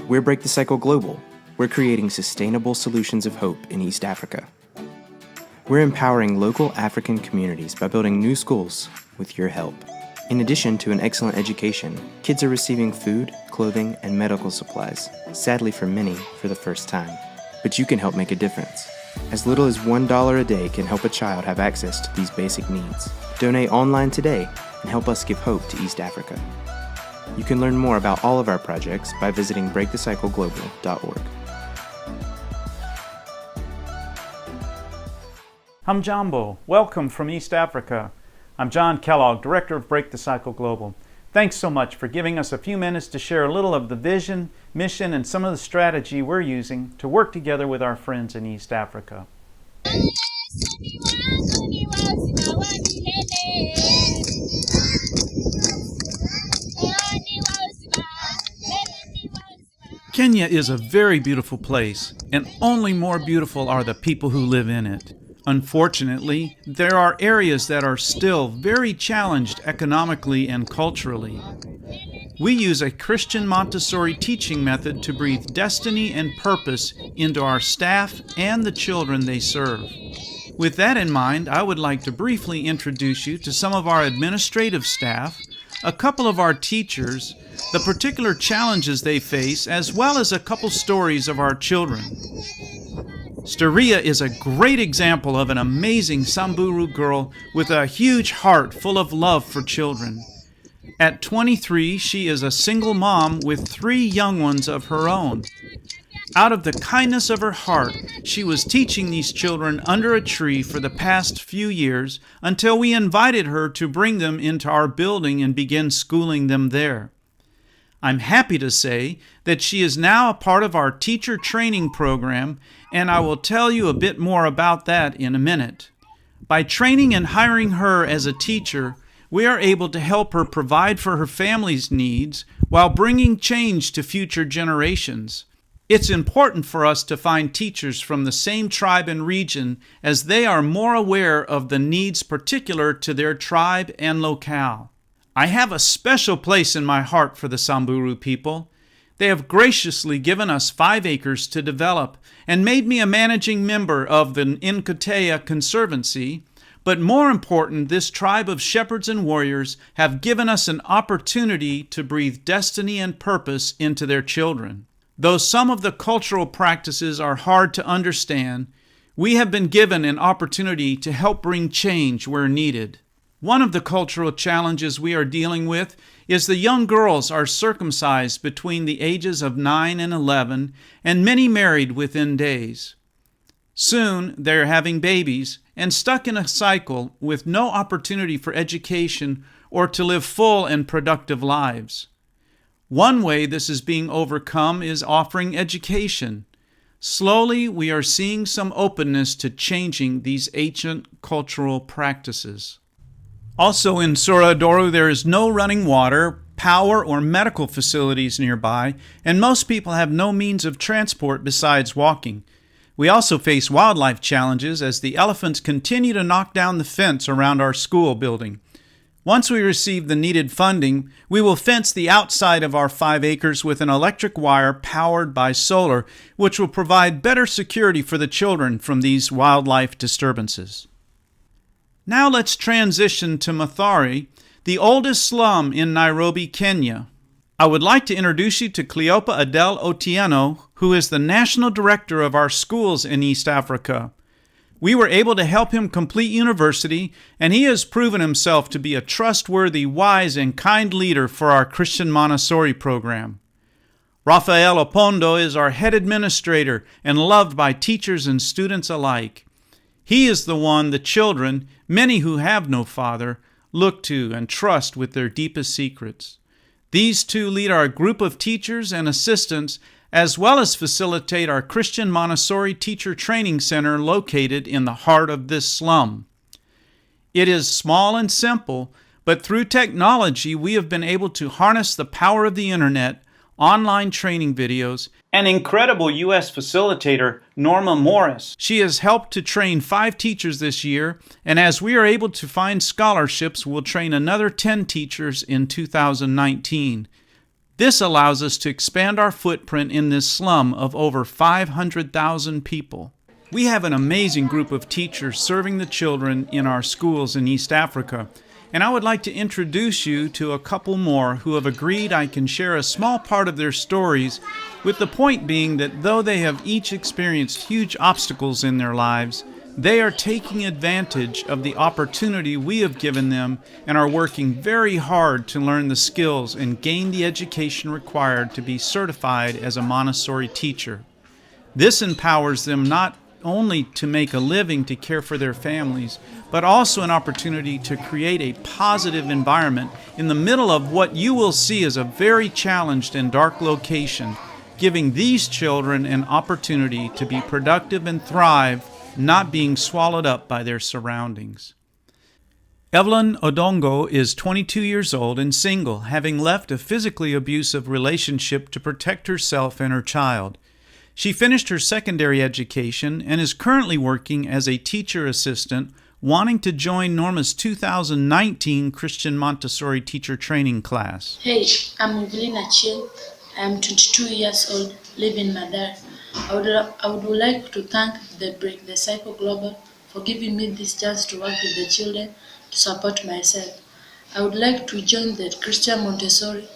We're Break the Cycle Global. We're creating sustainable solutions of hope in East Africa. We're empowering local African communities by building new schools with your help. In addition to an excellent education, kids are receiving food, clothing, and medical supplies, sadly for many, for the first time. But you can help make a difference. As little as $1 a day can help a child have access to these basic needs. Donate online today and help us give hope to East Africa. You can learn more about all of our projects by visiting breakthecycleglobal.org. Hamjambo, welcome from East Africa. I'm John Kellogg, Director of Break the Cycle Global. Thanks so much for giving us a few minutes to share a little of the vision, mission, and some of the strategy we're using to work together with our friends in East Africa. Kenya is a very beautiful place, and only more beautiful are the people who live in it. Unfortunately, there are areas that are still very challenged economically and culturally. We use a Christian Montessori teaching method to breathe destiny and purpose into our staff and the children they serve. With that in mind, I would like to briefly introduce you to some of our administrative staff, a couple of our teachers, the particular challenges they face, as well as a couple stories of our children. Staria is a great example of an amazing Samburu girl with a huge heart full of love for children. At 23, she is a single mom with 3 young ones of her own. Out of the kindness of her heart, she was teaching these children under a tree for the past few years until we invited her to bring them into our building and begin schooling them there. I'm happy to say that she is now a part of our teacher training program, and I will tell you a bit more about that in a minute. By training and hiring her as a teacher, we are able to help her provide for her family's needs while bringing change to future generations. It's important for us to find teachers from the same tribe and region, as they are more aware of the needs particular to their tribe and locale. I have a special place in my heart for the Samburu people. They have graciously given us 5 acres to develop and made me a managing member of the Nkotea Conservancy. But more important, this tribe of shepherds and warriors have given us an opportunity to breathe destiny and purpose into their children. Though some of the cultural practices are hard to understand, we have been given an opportunity to help bring change where needed. One of the cultural challenges we are dealing with is the young girls are circumcised between the ages of 9 and 11, and many married within days. Soon they're having babies and stuck in a cycle with no opportunity for education or to live full and productive lives. One way this is being overcome is offering education. Slowly, we are seeing some openness to changing these ancient cultural practices. Also in Suradoru, there is no running water, power, or medical facilities nearby, and most people have no means of transport besides walking. We also face wildlife challenges as the elephants continue to knock down the fence around our school building. Once we receive the needed funding, we will fence the outside of our 5 acres with an electric wire powered by solar, which will provide better security for the children from these wildlife disturbances. Now let's transition to Mathari, the oldest slum in Nairobi, Kenya. I would like to introduce you to Cleopa Adele Otieno, who is the National Director of our schools in East Africa. We were able to help him complete university, and he has proven himself to be a trustworthy, wise, and kind leader for our Christian Montessori program. Rafael Opondo is our head administrator and loved by teachers and students alike. He is the one the children, many who have no father, look to and trust with their deepest secrets. These two lead our group of teachers and assistants, as well as facilitate our Christian Montessori Teacher Training Center located in the heart of this slum. It is small and simple, but through technology we have been able to harness the power of the internet, online training videos, and incredible U.S. facilitator Norma Morris. She has helped to train 5 teachers this year, and as we are able to find scholarships, we'll train another 10 teachers in 2019. This allows us to expand our footprint in this slum of over 500,000 people. We have an amazing group of teachers serving the children in our schools in East Africa, and I would like to introduce you to a couple more who have agreed I can share a small part of their stories, with the point being that though they have each experienced huge obstacles in their lives, they are taking advantage of the opportunity we have given them and are working very hard to learn the skills and gain the education required to be certified as a Montessori teacher. This empowers them not only to make a living to care for their families, but also an opportunity to create a positive environment in the middle of what you will see as a very challenged and dark location, giving these children an opportunity to be productive and thrive, not being swallowed up by their surroundings. Evelyn Odongo is 22 years old and single, having left a physically abusive relationship to protect herself and her child. She finished her secondary education and is currently working as a teacher assistant, wanting to join Norma's 2019 Christian Montessori teacher training class. Hey, I'm Evelyn Achille. I'm 22 years old, live in Mathari. I would like to thank the Break the Cycle Global for giving me this chance to work with the children to support myself. I would like to join the Christian Montessori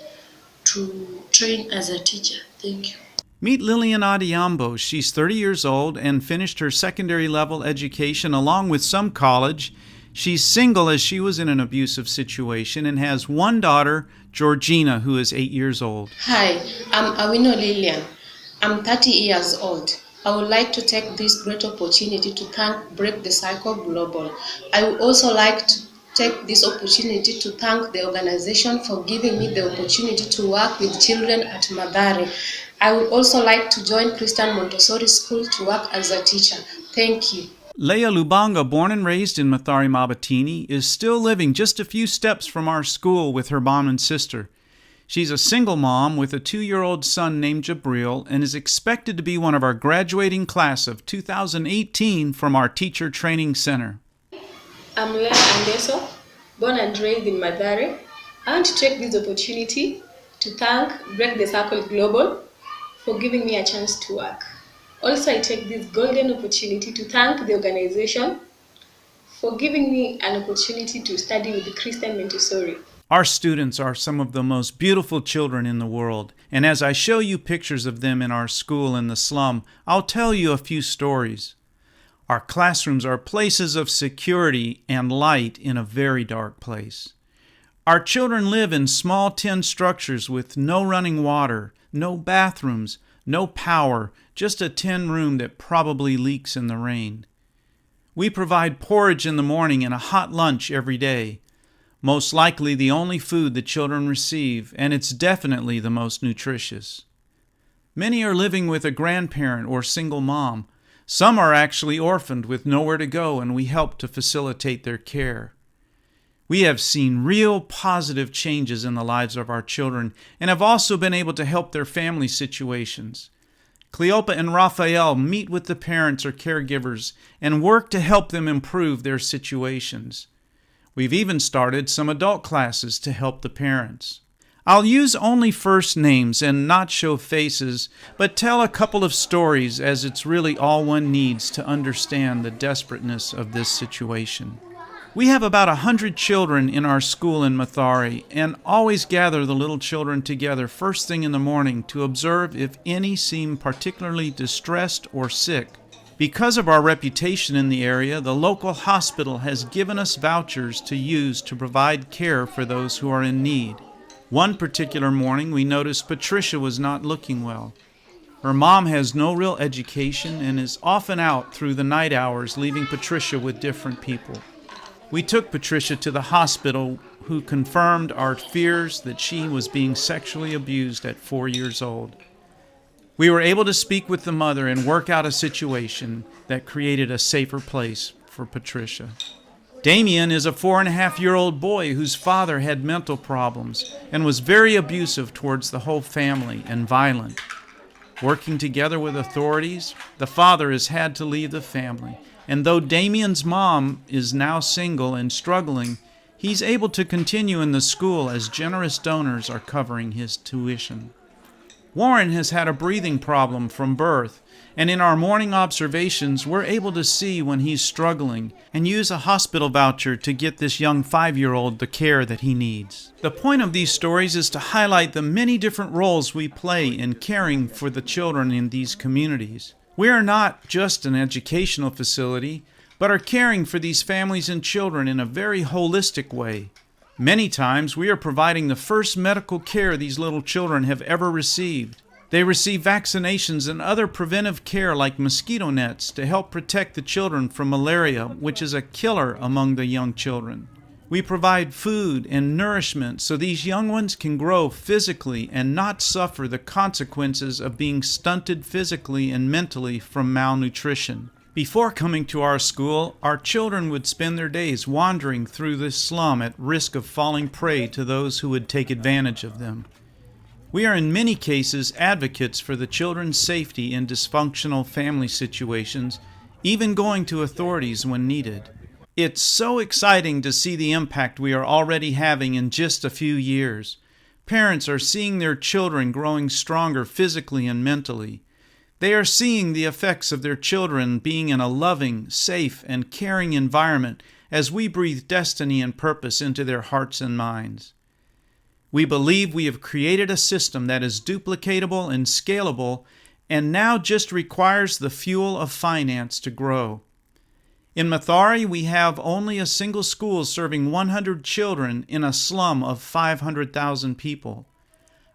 to train as a teacher. Thank you. Meet Lillian Adiambo. She's 30 years old and finished her secondary level education along with some college. She's single as she was in an abusive situation and has one daughter, Georgina, who is 8 years old. Hi, I'm Awino Lillian. I'm 30 years old. I would like to take this great opportunity to thank Break the Cycle Global. I would also like to take this opportunity to thank the organization for giving me the opportunity to work with children at Mathari. I would also like to join Christian Montessori School to work as a teacher. Thank you. Leia Lubanga, born and raised in Mathari Mabatini, is still living just a few steps from our school with her mom and sister. She's a single mom with a 2-year-old son named Jabril and is expected to be one of our graduating class of 2018 from our teacher training center. I'm Leia Andeso, born and raised in Mathari. I want to take this opportunity to thank Break the Circle Global for giving me a chance to work. Also, I take this golden opportunity to thank the organization for giving me an opportunity to study with Christian Montessori. Our students are some of the most beautiful children in the world, and as I show you pictures of them in our school in the slum, I'll tell you a few stories. Our classrooms are places of security and light in a very dark place. Our children live in small tin structures with no running water, no bathrooms, no power, just a tin room that probably leaks in the rain. We provide porridge in the morning and a hot lunch every day. Most likely the only food the children receive, and it's definitely the most nutritious. Many are living with a grandparent or single mom. Some are actually orphaned with nowhere to go, and we help to facilitate their care. We have seen real positive changes in the lives of our children and have also been able to help their family situations. Cleopa and Raphael meet with the parents or caregivers and work to help them improve their situations. We've even started some adult classes to help the parents. I'll use only first names and not show faces, but tell a couple of stories as it's really all one needs to understand the desperateness of this situation. We have about 100 children in our school in Mathari and always gather the little children together first thing in the morning to observe if any seem particularly distressed or sick. Because of our reputation in the area, the local hospital has given us vouchers to use to provide care for those who are in need. One particular morning, we noticed Patricia was not looking well. Her mom has no real education and is often out through the night hours, leaving Patricia with different people. We took Patricia to the hospital, who confirmed our fears that she was being sexually abused at 4 years old. We were able to speak with the mother and work out a situation that created a safer place for Patricia. Damien is a 4.5-year-old boy whose father had mental problems and was very abusive towards the whole family and violent. Working together with authorities, the father has had to leave the family, and though Damien's mom is now single and struggling, He's able to continue in the school as generous donors are covering his tuition. Warren has had a breathing problem from birth, and in our morning observations, we're able to see when he's struggling and use a hospital voucher to get this young 5-year-old the care that he needs. The point of these stories is to highlight the many different roles we play in caring for the children in these communities. We are not just an educational facility, but are caring for these families and children in a very holistic way. Many times we are providing the first medical care these little children have ever received. They receive vaccinations and other preventive care like mosquito nets to help protect the children from malaria, which is a killer among the young children. We provide food and nourishment so these young ones can grow physically and not suffer the consequences of being stunted physically and mentally from malnutrition. Before coming to our school, our children would spend their days wandering through this slum at risk of falling prey to those who would take advantage of them. We are in many cases advocates for the children's safety in dysfunctional family situations, even going to authorities when needed. It's so exciting to see the impact we are already having in just a few years. Parents are seeing their children growing stronger physically and mentally. They are seeing the effects of their children being in a loving, safe, and caring environment as we breathe destiny and purpose into their hearts and minds. We believe we have created a system that is duplicatable and scalable and now just requires the fuel of finance to grow. In Mathari, we have only a single school serving 100 children in a slum of 500,000 people.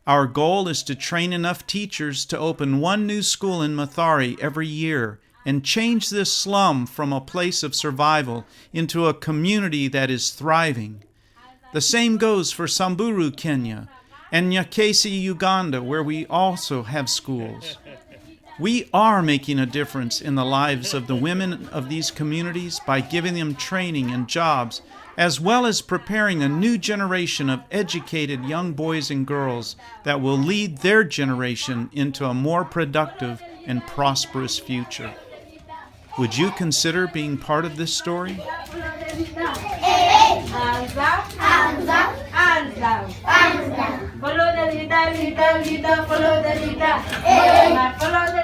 Our goal is to train enough teachers to open one new school in Mathari every year and change this slum from a place of survival into a community that is thriving. The same goes for Samburu, Kenya, and Nyakesi, Uganda, where we also have schools. We are making a difference in the lives of the women of these communities by giving them training and jobs, as well as preparing a new generation of educated young boys and girls that will lead their generation into a more productive and prosperous future. Would you consider being part of this story? Hands up, hands up, hands down, hands down. Follow the leader, leader, leader, follow the leader. Follow the